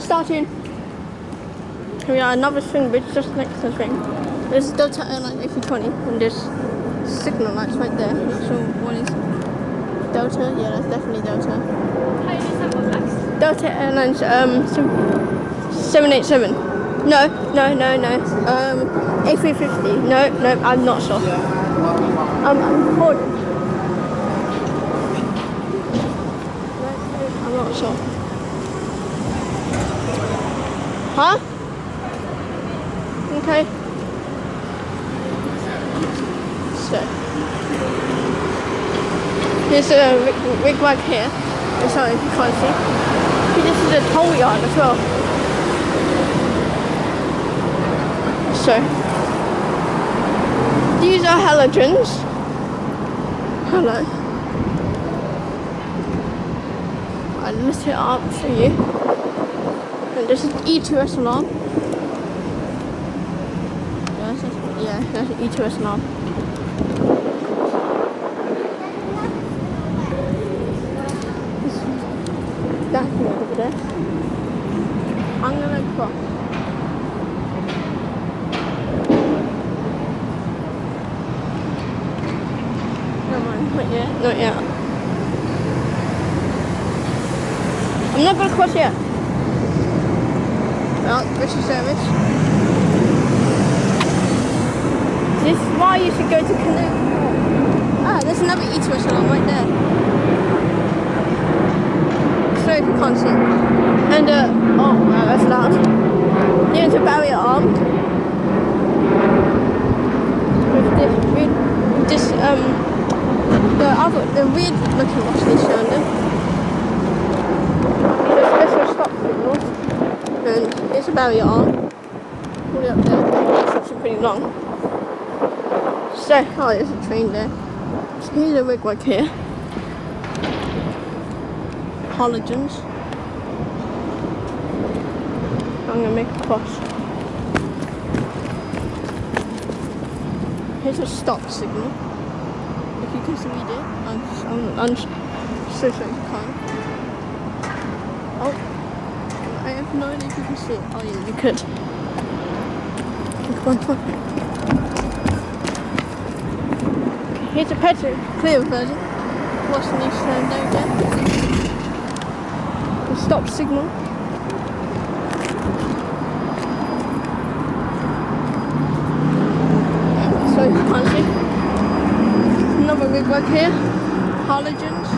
starting. Here we are, another swing bridge just next to the swing. There's Delta Airlines A320 and there's signal lights right there. So what is Delta? Yeah, that's definitely Delta. How do you know what flags? Delta Airlines 787. No. A350. No, I'm not sure. I'm bored. I'm not sure. Huh? Okay. So here's a wigwag here. Oh, sorry, if you can't see. This is a toll yard as well. So these are halogens. Hello. I lit it up for you. And this is E2S alarm. Yeah, that's an E2S alarm. That thing over there. I'm gonna cross. Never mind, not yet. I'm not gonna cross yet. Well, British service. This is why you should go to Canary. Ah, there's another E2S alarm right there. Sorry if you can't see. And oh wow, that's loud. Here's a barrier arm. With this the weird looking watch around them. These are special stop signals. And it's a barrier arm. All the way up there. It's actually pretty long. So, oh, there's a train there. So here's a wigwag here. Halogens. I'm gonna make a cross. Here's a stop signal. If you can read it, I'm so sorry if you can't. Oh, I have no idea if you can see it. Oh yeah, you could. Come on. Here's a petrol clear version. What's the next down there? The stop signal. Sorry, you can't see. Another wigwag here. Halogens.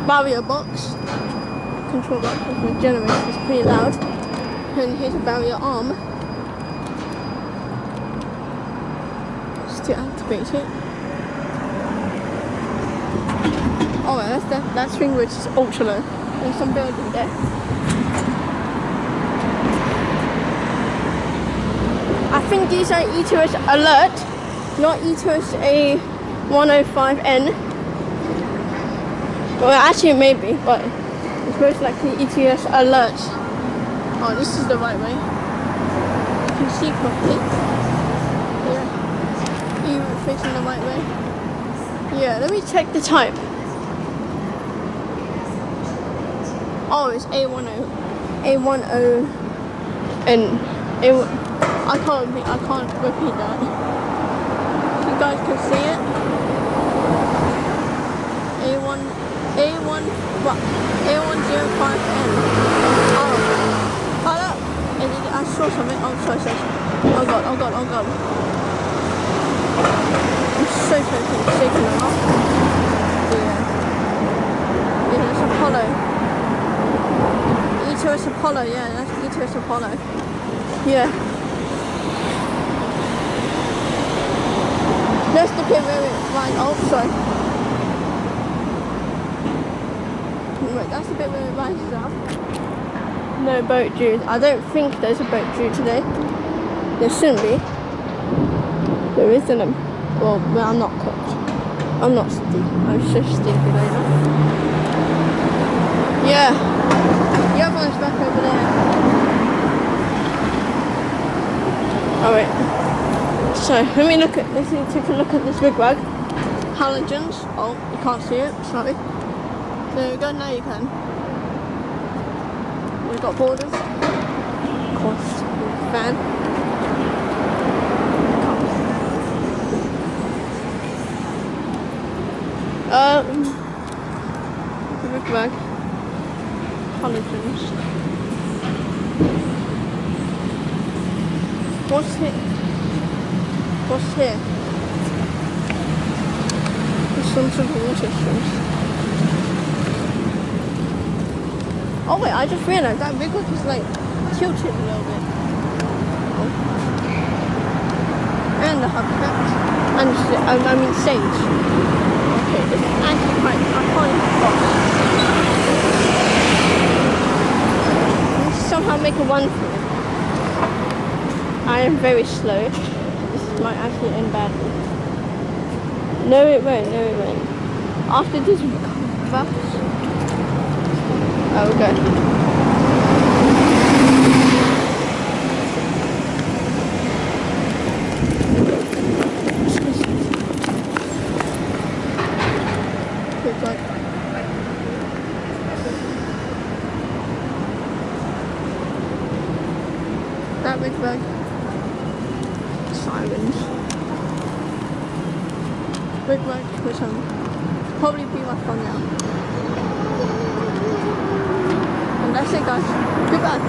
Barrier box. Control box with the generator. It's pretty loud. And here's a barrier arm. Just to activate it. Oh, that swing which is ultra low. There's some building there. I think these are E2S alert, not E2S A105N. Well, actually maybe, but it's most likely E2S alert. Oh, this is the right way. You can see properly. Yeah. You're facing the right way. Yeah, let me check the type. Oh, it's A10, and I can't repeat that. If you guys can see it, A105N. Oh, look! I saw something. Oh, sorry. Oh god. I'm so shaking them off. Yeah, it's Apollo. E2S Apollo, yeah, that's E2S Apollo. Yeah. That's the bit where it rises. Oh, sorry. Right, that's the bit where it rises up. No boat due. I don't think there's a boat due today. There shouldn't be. There isn't. Well, I'm not cooked. I'm not stupid. I'm so stupid, I know. Yeah. The other one's back over there. Alright. So, let me take a look at this wigwag. Halogens. Oh, you can't see it, sorry. There we go, now you can. we've got borders. Of course, fan. Big bag. Collagens. What's here? What's here? There's some sort of water streams. Oh wait, I just realised that big one is like tilted a little bit. Oh. And the hubcap. And I mean sage. Okay, this is actually quite, I can't even cross. Let's somehow make a one for it. I am very slow. This might actually end badly. No it won't, no it won't. After this we come back. Oh, okay. That big bag. Sirens. Big bag, which will probably be my phone now. And that's it guys. Goodbye.